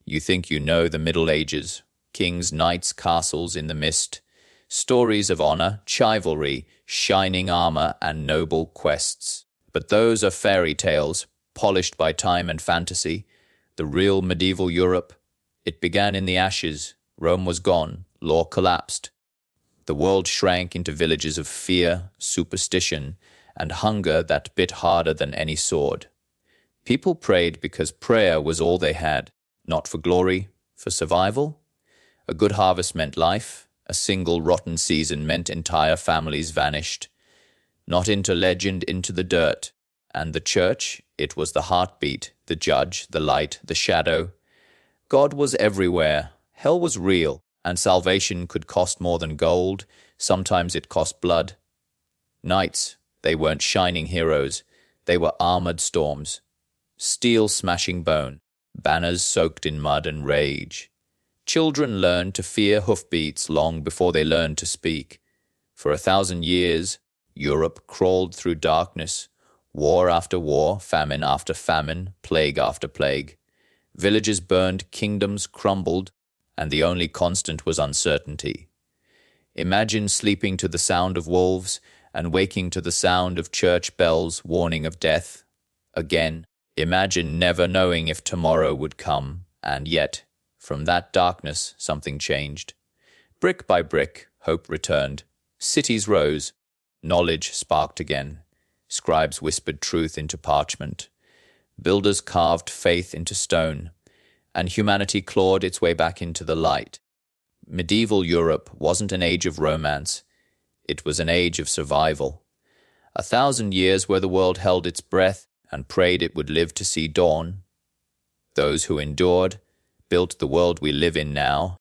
You think you know the Middle Ages, kings, knights, castles in the mist, stories of honor, chivalry, shining armor, and noble quests. But those are fairy tales, polished by time and fantasy. The real medieval Europe, it began in the ashes. Rome was gone, law collapsed. The world shrank into villages of fear, superstition, and hunger that bit harder than any sword. People prayed because prayer was all they had, not for glory, for survival. A good harvest meant life. A single rotten season meant entire families vanished. Not into legend, into the dirt. And the church, it was the heartbeat, the judge, the light, the shadow. God was everywhere. Hell was real, and salvation could cost more than gold. Sometimes it cost blood. Knights, they weren't shining heroes. They were armored storms. Steel smashing bone, banners soaked in mud and rage. Children learned to fear hoofbeats long before they learned to speak. For 1,000 years, Europe crawled through darkness, war after war, famine after famine, plague after plague. Villages burned, kingdoms crumbled, and the only constant was uncertainty. Imagine sleeping to the sound of wolves and waking to the sound of church bells warning of death. Again, imagine never knowing if tomorrow would come, and yet, from that darkness, something changed. Brick by brick, hope returned. Cities rose. Knowledge sparked again. Scribes whispered truth into parchment. Builders carved faith into stone. And humanity clawed its way back into the light. Medieval Europe wasn't an age of romance. It was an age of survival. 1,000 years where the world held its breath and prayed it would live to see dawn. Those who endured built the world we live in now.